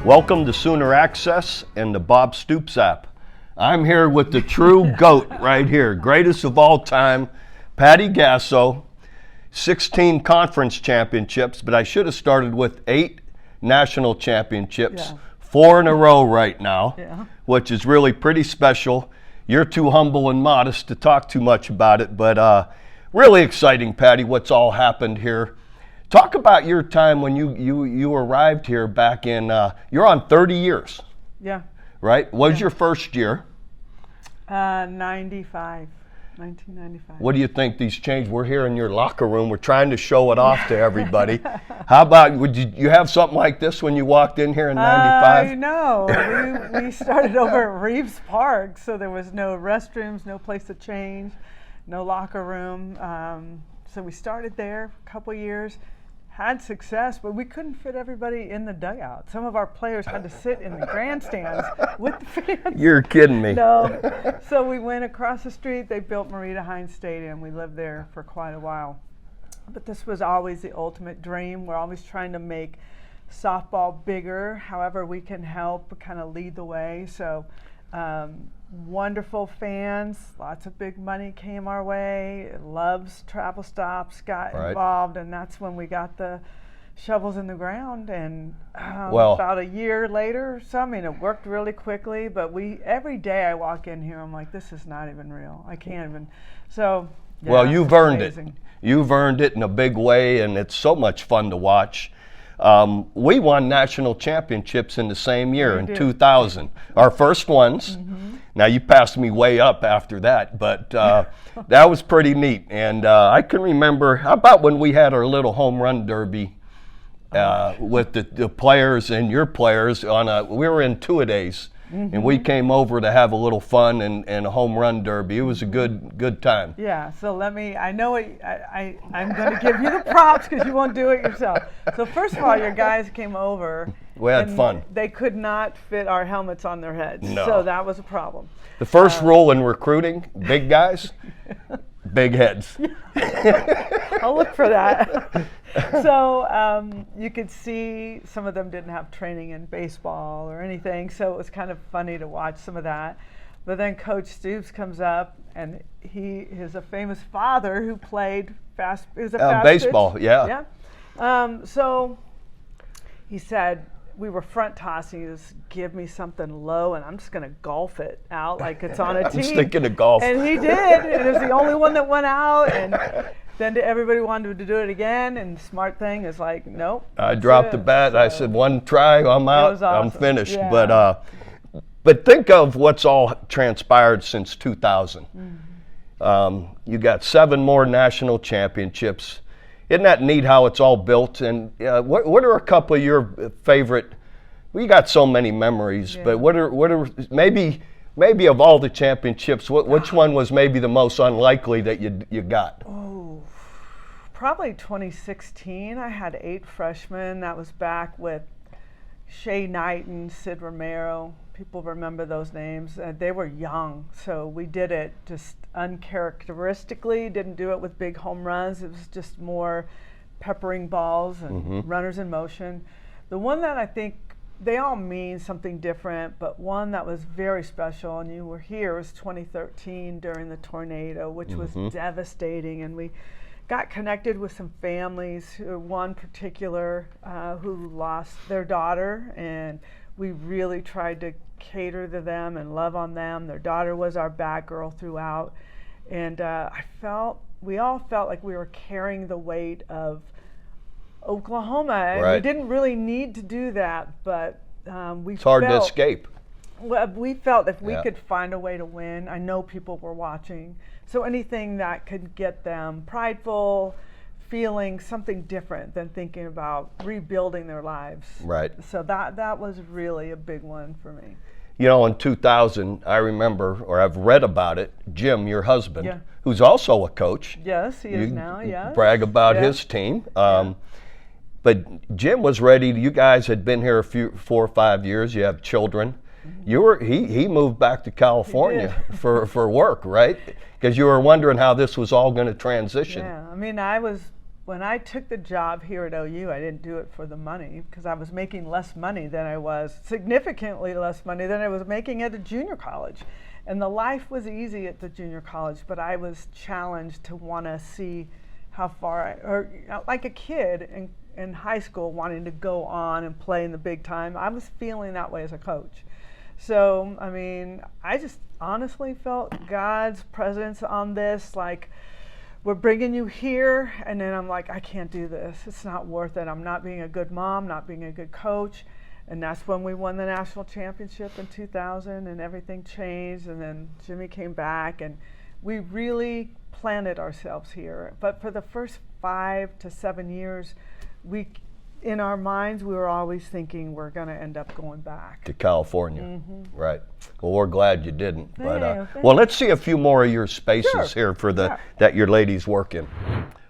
Welcome to Sooner Access and the Bob Stoops app. I'm here with the true GOAT right here, greatest of all time, Patty Gasso, 16 conference championships, but I should have started with 8 national championships, 4 in a row right now, which is really pretty special. You're too humble and modest to talk too much about it, but really exciting, Patty, what's all happened here. Talk about your time when you arrived here back in, you're on 30 years. Yeah. Right? What was your first year? 1995. What do you think these changed? We're here in your locker room. We're trying to show it off to everybody. How about, would you have something like this when you walked in here in 95? No, we started over at Reeves Park, so there was no restrooms, no place to change, no locker room. So we started there a couple years, had success, but we couldn't fit everybody in the dugout. Some of our players had to sit in the grandstands with the fans. You're kidding me. No. So we went across the street. They built Marita Hines Stadium. We lived there for quite a while. But this was always the ultimate dream. We're always trying to make softball bigger, however we can help kind of lead the way. So wonderful fans, lots of big money came our way. Loves Travel Stops got involved, and that's when we got the shovels in the ground. And about a year later, it worked really quickly. But every day I walk in here, I'm like, this is not even real. I can't even. So well, you've earned it. You've earned it in a big way, and it's so much fun to watch. We won national championships in the same year in 2000. Our first ones. Now, you passed me way up after that, but that was pretty neat. And I can remember, how about when we had our little home run derby with the players and your players we were in two-a-days, and we came over to have a little fun and a home run derby. It was a good time. Yeah, so I'm going to give you the props because you won't do it yourself. So first of all, your guys came over. We had fun. They could not fit our helmets on their heads, no. So that was a problem. The first rule in recruiting, big guys, big heads. I'll look for that. So you could see some of them didn't have training in baseball or anything, so it was kind of funny to watch some of that. But then Coach Stoops comes up, and he is a famous father who played fast. It was a fast baseball, pitch. yeah. So he said, we were front tossing. He just give me something low, and I'm just going to golf it out like it's on a tee. I was thinking of golf. And he did, and it was the only one that went out. And then everybody wanted to do it again, and the smart thing is like, nope. I dropped the bat. So I said, one try, I'm out. Awesome. I'm finished. Yeah. But think of what's all transpired since 2000. You got 7 more national championships. Isn't that neat how it's all built? And what are a couple of your favorite? We got so many memories, but what are maybe of all the championships, which one was maybe the most unlikely that you got? Oh, probably 2016. I had 8 freshmen. That was back with Shea Knighton, Sid Romero. People remember those names. They were young, so we did it just uncharacteristically, didn't do it with big home runs. It was just more peppering balls and runners in motion. The one that I think, they all mean something different, but one that was very special, and you were here, was 2013 during the tornado, which was devastating. And we got connected with some families, one particular who lost their daughter, and we really tried to cater to them and love on them. Their daughter was our bad girl throughout. And we all felt like we were carrying the weight of Oklahoma. And we didn't really need to do that, but it's hard to escape. We felt if we could find a way to win, I know people were watching, so anything that could get them prideful, feeling something different than thinking about rebuilding their lives. Right. So that was really a big one for me. You know, in 2000, I remember, or I've read about it, Jim, your husband, who's also a coach. Yes, he is now, yes. Brag about his team. But Jim was ready. You guys had been here 4 or 5 years. You have children. He moved back to California for work, right? Because you were wondering how this was all going to transition. Yeah, I mean, I was when I took the job here at OU, I didn't do it for the money because I was making less money than I was, significantly less money than I was making at a junior college. And the life was easy at the junior college, but I was challenged to want to see how far like a kid in high school wanting to go on and play in the big time. I was feeling that way as a coach. So, I mean, I just honestly felt God's presence on this, like, we're bringing you here, and then I'm like, I can't do this. It's not worth it. I'm not being a good mom, not being a good coach. And that's when we won the national championship in 2000, and everything changed, and then Jimmy came back, and we really planted ourselves here. But for the first 5 to 7 years, in our minds, we were always thinking we're going to end up going back to California. Mm-hmm. Right. Well, we're glad you didn't. Yeah, but well, let's see a few more of your spaces here for that your ladies work in.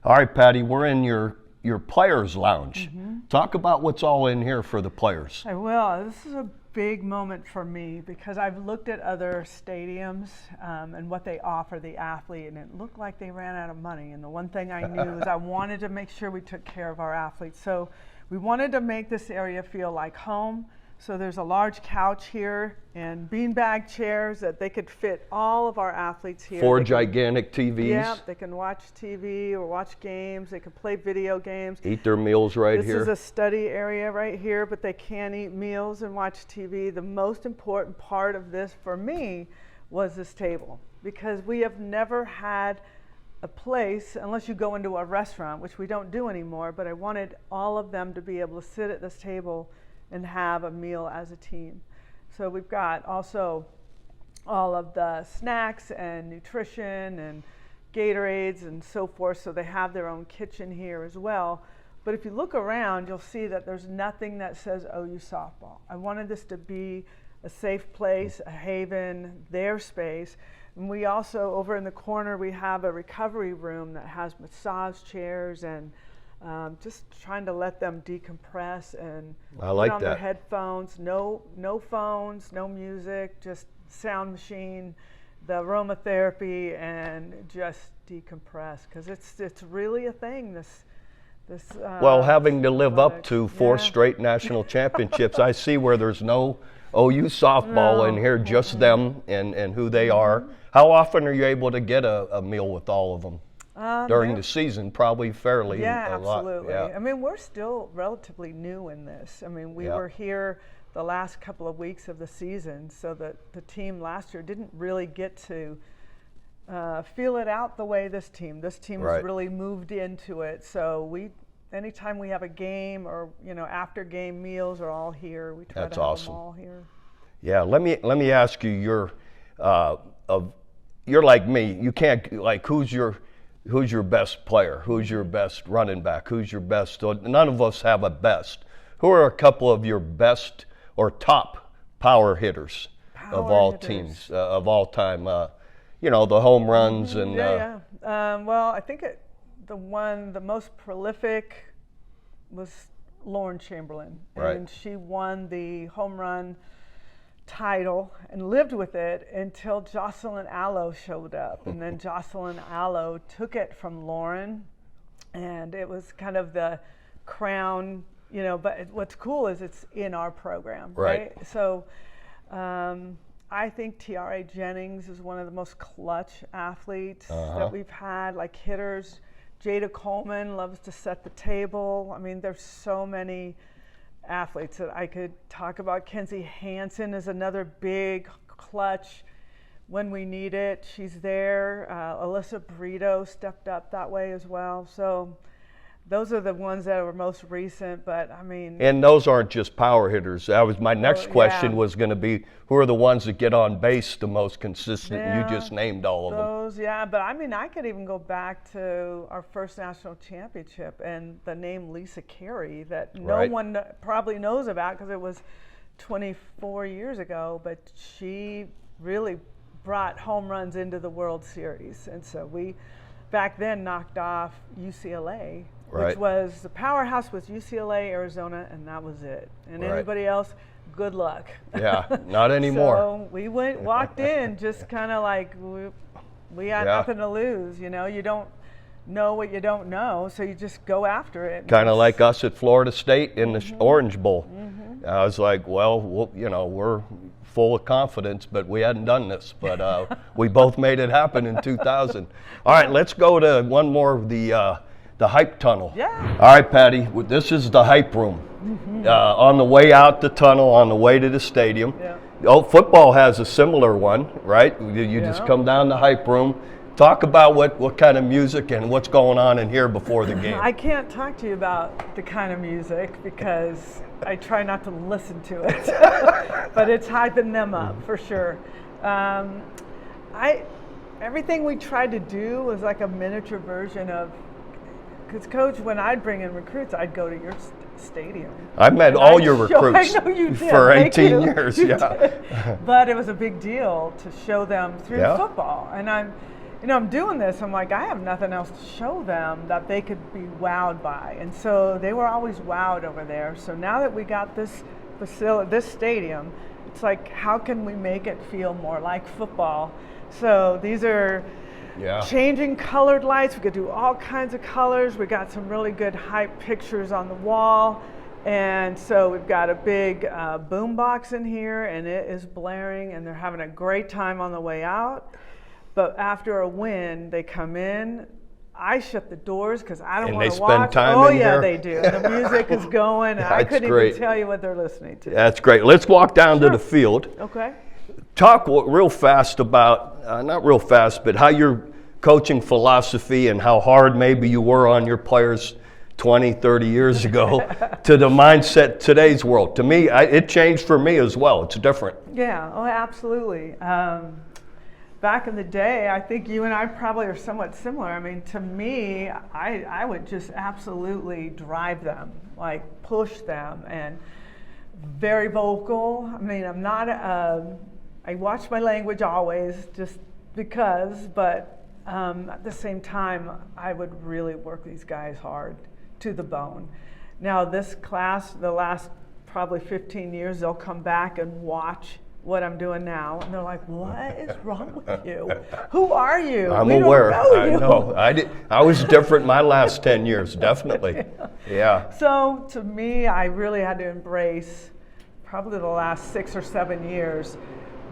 All right, Patty, we're in your players' lounge. Mm-hmm. Talk about what's all in here for the players. I will. This is a big moment for me because I've looked at other stadiums and what they offer the athlete, and it looked like they ran out of money. And the one thing I knew is I wanted to make sure we took care of our athletes. So we wanted to make this area feel like home. So there's a large couch here and beanbag chairs that they could fit all of our athletes here. 4 gigantic TVs. Yeah, they can watch TV or watch games. They can play video games. Eat their meals here. This is a study area right here, but they can eat meals and watch TV. The most important part of this for me was this table, because we have never had a place, unless you go into a restaurant, which we don't do anymore, but I wanted all of them to be able to sit at this table and have a meal as a team. So we've got also all of the snacks and nutrition and Gatorades and so forth, so they have their own kitchen here as well. But if you look around, you'll see that there's nothing that says OU softball. I wanted this to be a safe place, a haven, their space. And we also, over in the corner, we have a recovery room that has massage chairs and just trying to let them decompress and I like put on that. their headphones. No phones, no music, just sound machine, the aromatherapy, and just decompress, because it's really a thing. This well, having to live up to 4 Yeah. straight national championships, I see where there's no OU softball in here, just them and who they are. How often are you able to get a meal with all of them? During the season, probably fairly Yeah, a lot. absolutely. Yeah. I mean, we're still relatively new in this. I mean, we were here the last couple of weeks of the season, so that the team last year didn't really get to feel it out the way this team has really moved into it. So anytime we have a game or after game meals are all here. We try That's to have awesome. them all here. Yeah, let me ask you. You're like me. You can't who's your best player? Who's your best running back? Who's your best? None of us have a best. Who are a couple of your best or top power hitters of all teams of all time? The home runs and. Well, I think the most prolific was Lauren Chamberlain, and she won the home run title and lived with it until Jocelyn Allo showed up, and then Jocelyn Allo took it from Lauren, and it was kind of the crown, but what's cool is it's in our program, right? So I think Tiare Jennings is one of the most clutch athletes that we've had, like hitters. Jada Coleman loves to set the table. I mean, there's so many athletes that I could talk about. Kenzie Hansen is another big clutch when we need it. She's there. Alyssa Brito stepped up that way as well. So those are the ones that were most recent, but I mean. And those aren't just power hitters. My next question was going to be, who are the ones that get on base the most consistent? Yeah, You just named all of them. Those, yeah, but I mean, I could even go back to our first national championship and the name Lisa Carey that no one probably knows about because it was 24 years ago, but she really brought home runs into the World Series. And so we, back then, knocked off UCLA, which was the powerhouse was UCLA, Arizona, and that was it. And anybody else, good luck. Yeah, not anymore. So we walked in just kind of like we had nothing to lose. You don't know what you don't know, so you just go after it. Kind of like us at Florida State in the Orange Bowl. I was like, well, we're full of confidence, but we hadn't done this. But we both made it happen in 2000. All right, let's go to one more of the hype tunnel. Yeah. All right, Patty, this is the hype room. On the way out the tunnel, on the way to the stadium. Yeah. Oh, football has a similar one, right? You just come down the hype room. Talk about what kind of music and what's going on in here before the game. I can't talk to you about the kind of music because I try not to listen to it, but it's hyping them up for sure. Everything we tried to do was like a miniature version of, because Coach, when I'd bring in recruits, I'd go to your stadium. I've met all your recruits I know you did. for 18 Thank years. You Yeah, did. But it was a big deal to show them through football, and I'm doing this. I'm like, I have nothing else to show them that they could be wowed by, and so they were always wowed over there. So now that we got this facility, this stadium, it's like, how can we make it feel more like football? So these are changing colored lights. We could do all kinds of colors. We got some really good hype pictures on the wall. And so we've got a big boom box in here, and it is blaring, and they're having a great time on the way out. But after a win, they come in. I shut the doors because I don't want to watch. And they spend time in here? Oh, yeah, they do. The music is going, and I couldn't even tell you what they're listening to. That's great. Let's walk down to the field. Okay. Talk real fast about, not real fast, but how your coaching philosophy and how hard maybe you were on your players 20, 30 years ago to the mindset today's world. To me, it changed for me as well. It's different. Yeah, oh, absolutely. Back in the day, I think you and I probably are somewhat similar. I mean, to me, I would just absolutely drive them, like push them, and very vocal. I mean, I'm not, I watch my language always just because, but at the same time, I would really work these guys hard to the bone. Now, this class, the last probably 15 years, they'll come back and watch what I'm doing now, and they're like, what is wrong with you? Who are you? I'm we aware. Don't know you. I know. I was different my last 10 years, definitely. Yeah. So to me, I really had to embrace, probably the last 6 or 7 years,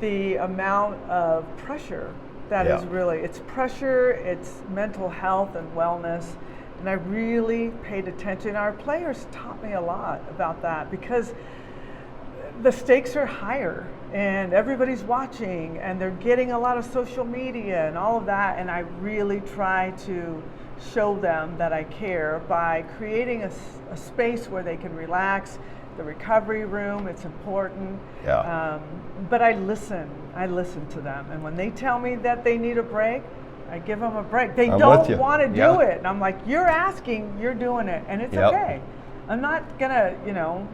the amount of pressure that is really, it's pressure, it's mental health and wellness. And I really paid attention. Our players taught me a lot about that because the stakes are higher and everybody's watching and they're getting a lot of social media and all of that. And I really try to show them that I care by creating a space where they can relax. The recovery room, it's important. Yeah. But I listen to them. And when they tell me that they need a break, I give them a break. They don't want to do it. And I'm like, you're asking, you're doing it. And it's okay. I'm not gonna,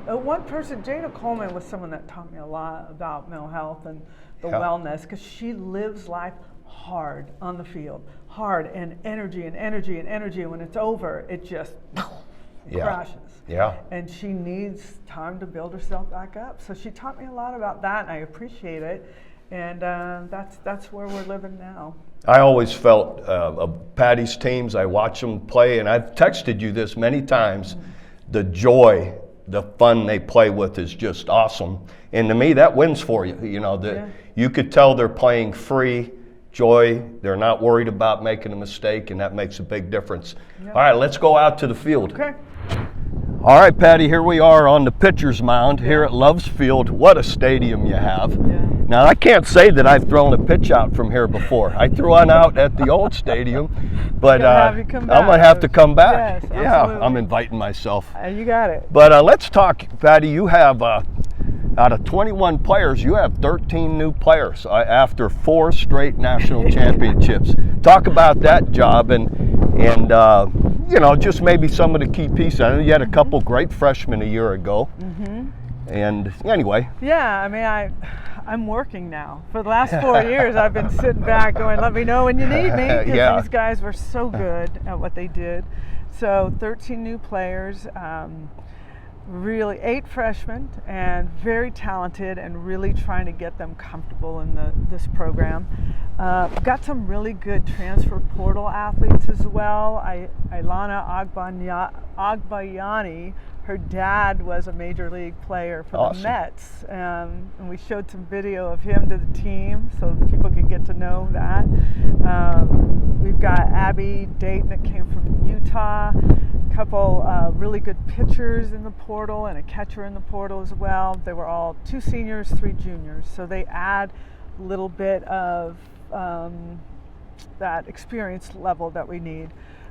one person, Jada Coleman was someone that taught me a lot about mental health and the wellness, because she lives life hard on the field, hard, and energy and energy and energy. And when it's over, it just crashes. Yeah. And she needs time to build herself back up. So she taught me a lot about that, and I appreciate it. And that's where we're living now. I always felt of Patty's teams, I watch them play, and I've texted you this many times, the joy, the fun they play with is just awesome. And to me, that wins for you. You could tell they're playing free, joy, they're not worried about making a mistake, and that makes a big difference. All right, let's go out to the field. Okay. All right, Patty, here we are on the pitcher's mound here at Love's Field. What a stadium you have. Yeah. Now, I can't say that I've thrown a pitch out from here before. I threw one out at the old stadium, but I'm going to have to come back. Yes, yeah, absolutely. I'm inviting myself. You got it. But let's talk, Patty. You have, out of 21 players, you have 13 new players after 4 straight national championships. Talk about that job and just maybe some of the key pieces. I know you had a couple great freshmen a year ago. And anyway. Yeah, I mean, I'm working now. For the last 4 years, I've been sitting back going, let me know when you need me, because these guys were so good at what they did. So 13 new players. really 8 freshmen, and very talented, and really trying to get them comfortable in this program. Got some really good transfer portal athletes as well. Ilana Agbayani, her dad was a major league player for Awesome. the Mets, and we showed some video of him to the team so people could get to know that. We've got Abby Dayton that came from Utah, a couple really good pitchers in the portal and a catcher in the portal as well. They were all 2 seniors, 3 juniors, so they add a little bit of that experience level that we need.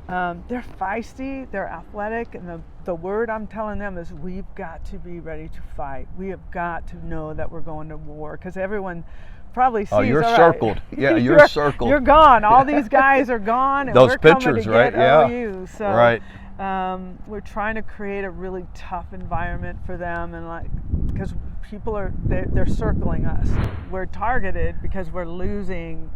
They're feisty, they're athletic, and the word I'm telling them is we've got to be ready to fight. We have got to know that we're going to war, because everyone probably sees. Oh, you're all right, circled. Yeah, you're circled. You're gone. All these guys are gone, and Those we're coming pitchers, to right? get Yeah. OU. So Right. we're trying to create a really tough environment for them, and because people are they're circling us. We're targeted because we're losing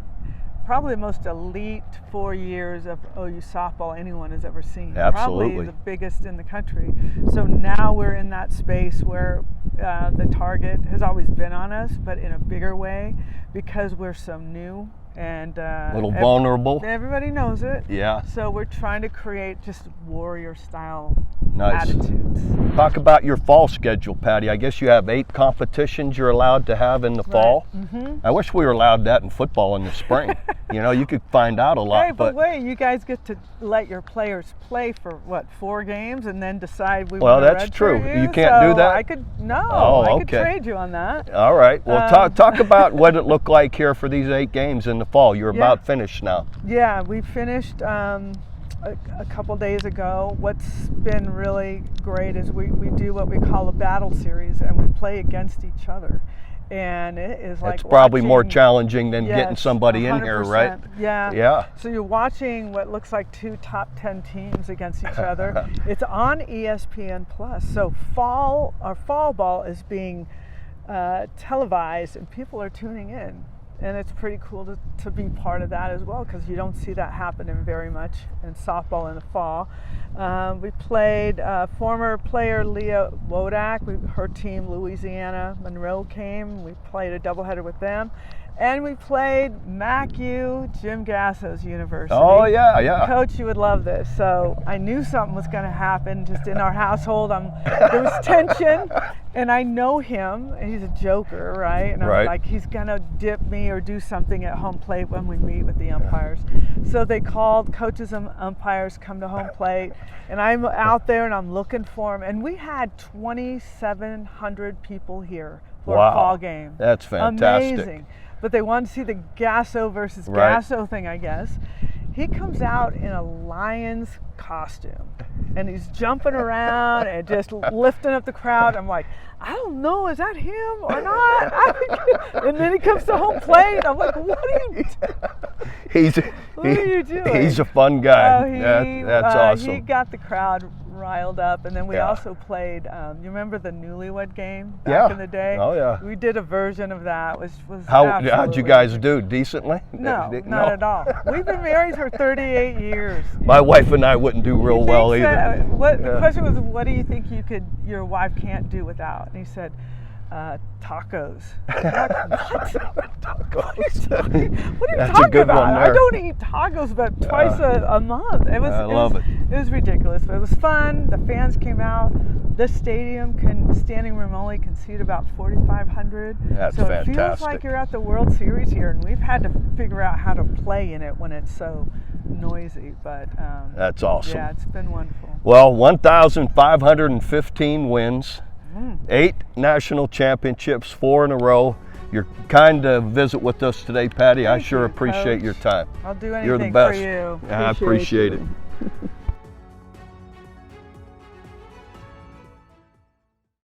probably the most elite 4 years of OU softball anyone has ever seen. Absolutely. Probably the biggest in the country. So now we're in that space where the target has always been on us, but in a bigger way, because we're so new and A little vulnerable. Everybody knows it. Yeah. So we're trying to create just warrior style Nice. attitudes. Talk about your fall schedule, Patty. I guess you have 8 competitions you're allowed to have in the fall. Mm-hmm. I wish we were allowed that in football in the spring. You could find out a lot. Hey, but wait, you guys get to let your players play for what, 4 games and then decide we Well, want to that's redshirt true. you? You can't do So that? I could Oh, I could okay. trade you on that. All right. Well, talk about what it looked like here for these 8 games in the fall. You're Yeah. about finished now. Yeah, we finished a couple days ago. What's been really great is we do what we call a battle series, and we play against each other. And it is like It's probably more watching- challenging than getting Yes, somebody in here, right? 100%. Yeah. Yeah. So you're watching what looks like 2 top 10 teams against each other. It's on ESPN Plus. So our fall ball is being televised, and people are tuning in. And it's pretty cool to be part of that as well, because you don't see that happening very much in softball in the fall. We played former player Leah Wodak. Her team, Louisiana Monroe, came. We played a doubleheader with them. And we played MacU, Jim Gasso's university. Oh, yeah, yeah. Coach, you would love this. So I knew something was going to happen just in our household. There was tension, and I know him, and he's a joker, right? And I'm Right. like, he's going to dip me or do something at home plate when we meet with the umpires. So they called coaches and umpires, come to home plate, and I'm out there and I'm looking for him. And we had 2,700 people here for Wow. a fall game. That's fantastic. Amazing. But they wanted to see the Gasso versus Right. Gasso thing, I guess. He comes out in a lion's costume, and he's jumping around and just lifting up the crowd. I'm like, I don't know, is that him or not? And then he comes to home plate. I'm like, what are you doing? What are you doing? He's a fun guy. Oh, That's awesome. He got the crowd riled up, and then we Yeah. also played. You remember the Newlywed Game back Yeah. in the day? Oh, yeah. We did a version of that, which was How'd you absolutely guys do? Decently? No, not at all. We've been married for 38 years. My wife and I wouldn't do real well He either. said, the Yeah. question was, what do you think your wife can't do without? And he said, tacos. I'm like, what? What are you talking That's a about? good one I there. don't eat tacos about twice a month. I love it. It was ridiculous, but it was fun. The fans came out. This stadium standing room only can seat about 4,500. That's so it feels fantastic. like you're at the World Series here, and we've had to figure out how to play in it when it's so noisy. But That's awesome. yeah, it's been wonderful. Well, 1,515 wins, 8 national championships, 4 in a row. You're kind to visit with us today, Patty. I Thank sure you, appreciate Coach. your time. I'll do You're the anything best. for you. I appreciate it.